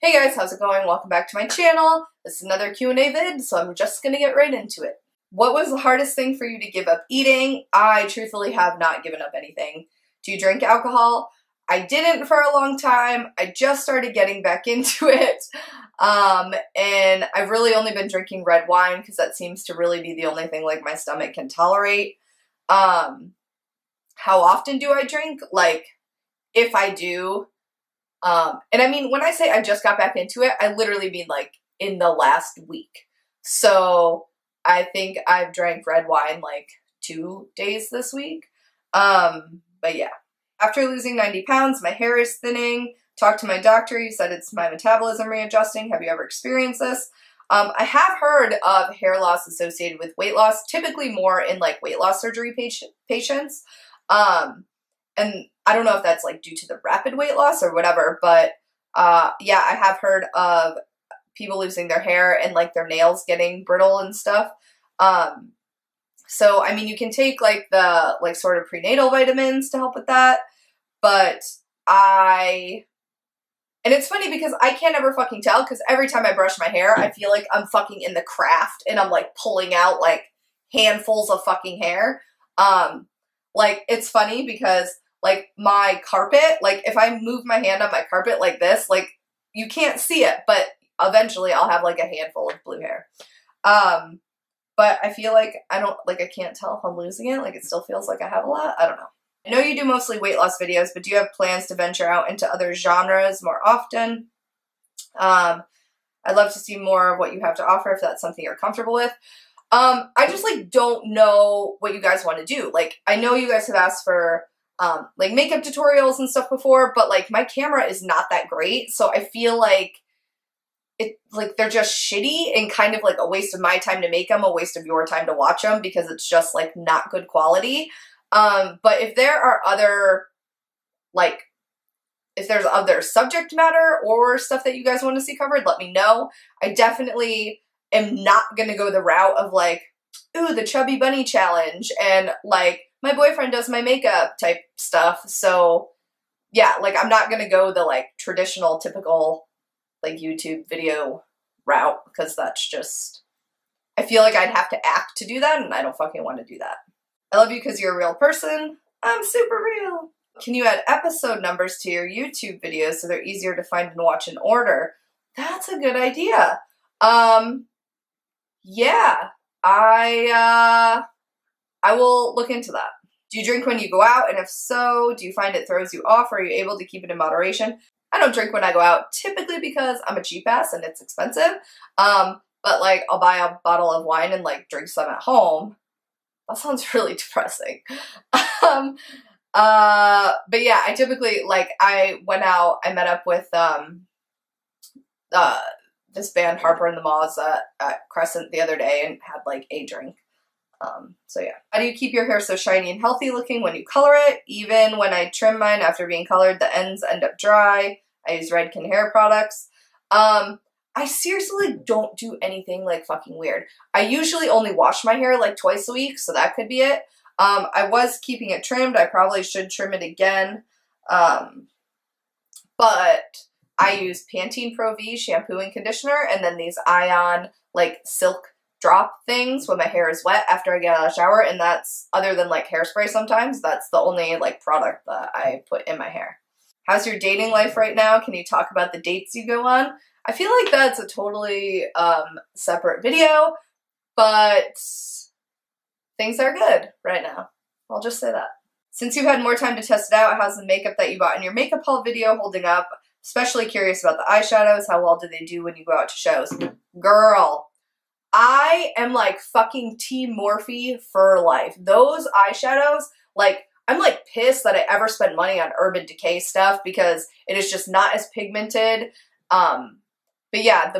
Hey guys, how's it going? Welcome back to my channel. This is another Q&A vid, so I'm just gonna get right into it. What was the hardest thing for you to give up eating? I truthfully have not given up anything. Do you drink alcohol? I didn't for a long time. I just started getting back into it. And I've really only been drinking red wine because that seems to really be the only thing like my stomach can tolerate. How often do I drink? Like, if I do, and I mean, when I say I just got back into it, I literally mean like in the last week. So I think I've drank red wine like 2 days this week. But yeah, after losing 90 pounds, my hair is thinning. Talked to my doctor. He said it's my metabolism readjusting. Have you ever experienced this? I have heard of hair loss associated with weight loss, typically more in like weight loss surgery patients. And I don't know if that's like due to the rapid weight loss or whatever, but yeah, I have heard of people losing their hair and like their nails getting brittle and stuff. So I mean, you can take like the like sort of prenatal vitamins to help with that, but and it's funny because I can't ever fucking tell because every time I brush my hair, I feel like I'm fucking in the craft and I'm like pulling out like handfuls of fucking hair. Like it's funny because like my carpet, like if I move my hand on my carpet like this, like you can't see it, but eventually I'll have like a handful of blue hair. But I feel like I can't tell if I'm losing it. Like it still feels like I have a lot. I don't know. I know you do mostly weight loss videos, but do you have plans to venture out into other genres more often? I'd love to see more of what you have to offer if that's something you're comfortable with. I just like don't know what you guys want to do. Like I know you guys have asked for like makeup tutorials and stuff before, but like my camera is not that great, so I feel like they're just shitty and kind of like a waste of my time to make them, a waste of your time to watch them because it's just like not good quality. But if there are other if there's other subject matter or stuff that you guys want to see covered, let me know. I definitely am not gonna go the route of like, ooh, the chubby bunny challenge and like my boyfriend does my makeup type stuff. So yeah, like I'm not gonna go the like traditional typical like YouTube video route because that's just, I feel like I'd have to act to do that and I don't fucking want to do that. I love you because you're a real person. I'm super real. Can you add episode numbers to your YouTube videos so they're easier to find and watch in order? That's a good idea. Yeah, I will look into that. Do you drink when you go out? And if so, do you find it throws you off or are you able to keep it in moderation? I don't drink when I go out, typically because I'm a cheap ass and it's expensive. But like I'll buy a bottle of wine and like drink some at home. That sounds really depressing. But yeah, I typically like I went out, I met up with this band Harper and the Maws at Crescent the other day and had like a drink. So yeah. How do you keep your hair so shiny and healthy looking when you color it? Even when I trim mine after being colored, the ends end up dry. I use Redken hair products. I seriously don't do anything like fucking weird. I usually only wash my hair like twice a week, so that could be it. I was keeping it trimmed. I probably should trim it again. But I use Pantene Pro V shampoo and conditioner and then these Ion like silk drop things when my hair is wet after I get out of the shower, and that's, other than like hairspray sometimes, that's the only like product that I put in my hair. How's your dating life right now? Can you talk about the dates you go on? I feel like that's a totally separate video, but things are good right now. I'll just say that. Since you've had more time to test it out, how's the makeup that you bought in your makeup haul video holding up? Especially curious about the eyeshadows. How well do they do when you go out to shows? Girl, I am like fucking Team Morphe for life. Those eyeshadows, like, I'm like pissed that I ever spent money on Urban Decay stuff because it is just not as pigmented. But yeah,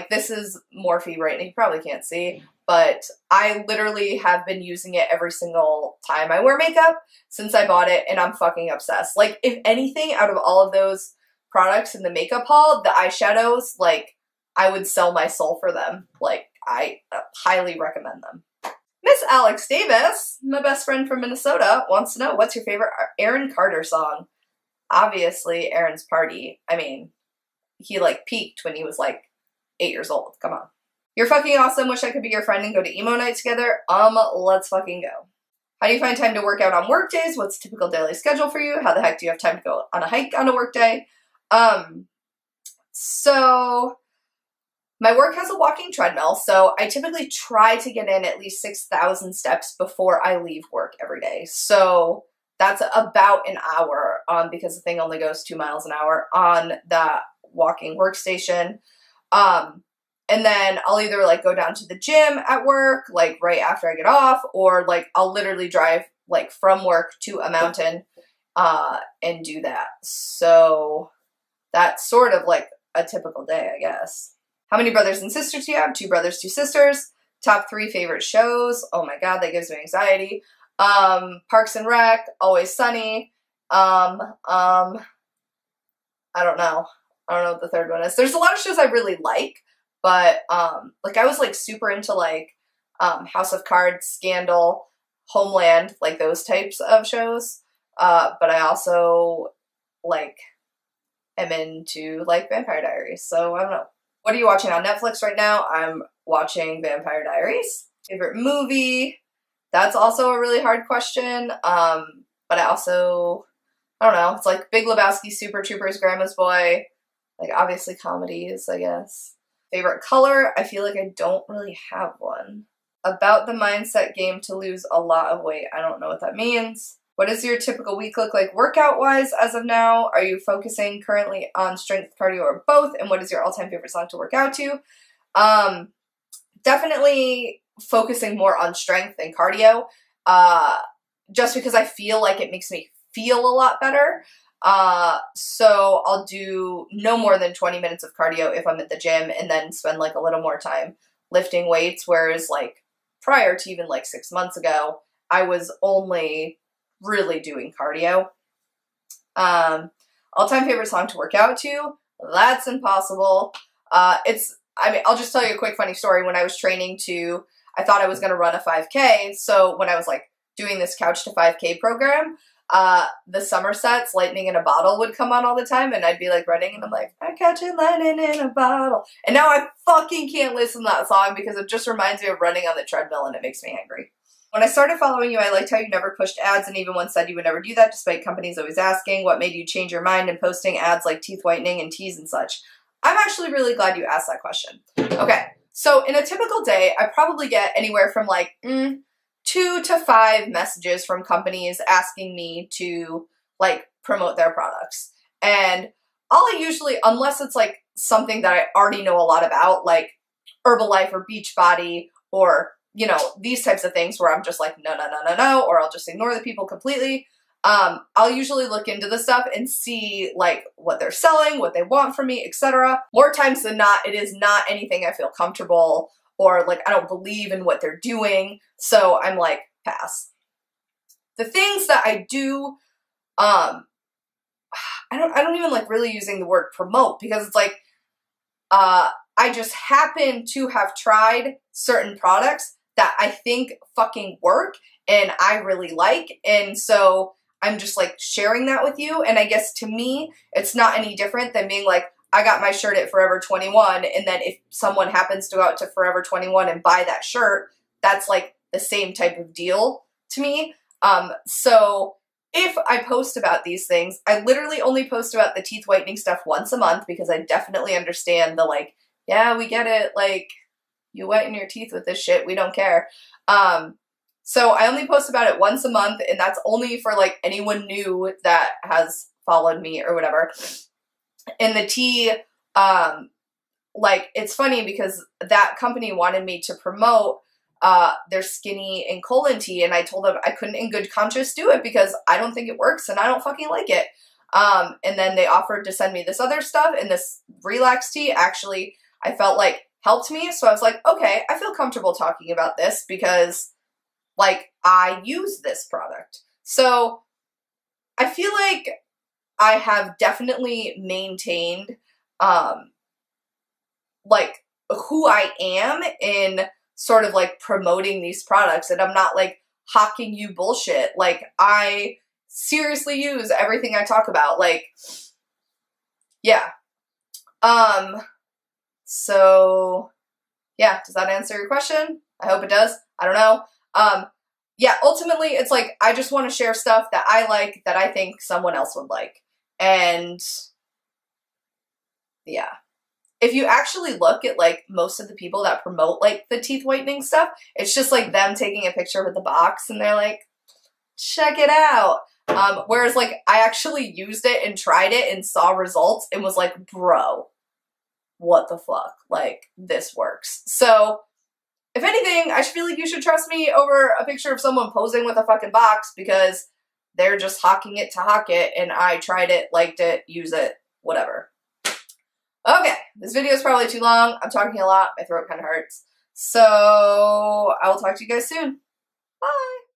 this is Morphe right now. You probably can't see, but I literally have been using it every single time I wear makeup since I bought it, and I'm fucking obsessed. Like, if anything, out of all of those products in the makeup haul, the eyeshadows, like, I would sell my soul for them. Like, I highly recommend them. Miss Alex Davis, my best friend from Minnesota, wants to know, what's your favorite Aaron Carter song? Obviously, Aaron's Party. I mean, he like peaked when he was like 8 years old. Come on. You're fucking awesome. Wish I could be your friend and go to emo night together. Let's fucking go. How do you find time to work out on work days? What's a typical daily schedule for you? How the heck do you have time to go on a hike on a work day? So my work has a walking treadmill, so I typically try to get in at least 6,000 steps before I leave work every day. So that's about an hour, because the thing only goes 2 miles an hour on that walking workstation. And then I'll either like go down to the gym at work, like right after I get off, or like I'll literally drive like from work to a mountain, and do that. So that's sort of like a typical day, I guess. How many brothers and sisters do you have? 2 brothers, 2 sisters. Top 3 favorite shows. Oh my God, that gives me anxiety. Parks and Rec, Always Sunny. I don't know. I don't know what the third one is. There's a lot of shows I really like, but like I was like super into like House of Cards, Scandal, Homeland, like those types of shows. But I also like am into like Vampire Diaries. So I don't know. What are you watching on Netflix right now? I'm watching Vampire Diaries. Favorite movie? That's also a really hard question. But I don't know. It's like Big Lebowski, Super Troopers, Grandma's Boy. Like obviously comedies, I guess. Favorite color? I feel like I don't really have one. About the mindset game to lose a lot of weight. I don't know what that means. What does your typical week look like workout-wise as of now? Are you focusing currently on strength, cardio, or both? And what is your all-time favorite song to work out to? Definitely focusing more on strength and cardio, just because I feel like it makes me feel a lot better. So I'll do no more than 20 minutes of cardio if I'm at the gym, and then spend like a little more time lifting weights, whereas like prior to even like 6 months ago, I was only really doing cardio. All-time favorite song to work out to? That's impossible. I'll just tell you a quick funny story. When I was training I thought I was going to run a 5K. So when I was like doing this Couch to 5K program, the Somerset's Lightning in a Bottle would come on all the time, and I'd be like running and I'm like, I'm catching lightning in a bottle. And now I fucking can't listen to that song because it just reminds me of running on the treadmill and it makes me angry. When I started following you, I liked how you never pushed ads, and even once said you would never do that, despite companies always asking. What made you change your mind and posting ads like teeth whitening and teas and such? I'm actually really glad you asked that question. Okay, so in a typical day, I probably get anywhere from like 2 to 5 messages from companies asking me to like promote their products. And I'll usually, unless it's like something that I already know a lot about, like Herbalife or Beachbody or you know, these types of things where I'm just like, no, or I'll just ignore the people completely. I'll usually look into the stuff and see like what they're selling, what they want from me, etc. More times than not, it is not anything I feel comfortable or like I don't believe in what they're doing. So I'm like, pass. The things that I do, I don't even like really using the word promote, because it's like, I just happen to have tried certain products that I think fucking work and I really like. And so I'm just like sharing that with you. And I guess to me, it's not any different than being like, I got my shirt at Forever 21. And then if someone happens to go out to Forever 21 and buy that shirt, that's like the same type of deal to me. So if I post about these things, I literally only post about the teeth whitening stuff once a month, because I definitely understand the like, yeah, we get it. Like, you whiten your teeth with this shit. We don't care. So I only post about it once a month, and that's only for like anyone new that has followed me or whatever. And the tea, like, it's funny because that company wanted me to promote their skinny and colon tea, and I told them I couldn't in good conscience do it because I don't think it works and I don't fucking like it. And then they offered to send me this other stuff, and this relax tea actually I felt like helped me. So I was like, okay, I feel comfortable talking about this because like I use this product. So I feel like I have definitely maintained like who I am in sort of like promoting these products, and I'm not like hawking you bullshit. Like I seriously use everything I talk about. Like, yeah. So yeah, does that answer your question? I hope it does. I don't know. Yeah, ultimately it's like I just want to share stuff that I like that I think someone else would like. And yeah. If you actually look at like most of the people that promote like the teeth whitening stuff, it's just like them taking a picture with the box and they're like, check it out. Whereas like I actually used it and tried it and saw results and was like, bro, what the fuck? Like, this works. So if anything, I feel like you should trust me over a picture of someone posing with a fucking box because they're just hawking it to hawk it and I tried it, liked it, use it, whatever. Okay, this video is probably too long. I'm talking a lot. My throat kind of hurts. So I will talk to you guys soon. Bye!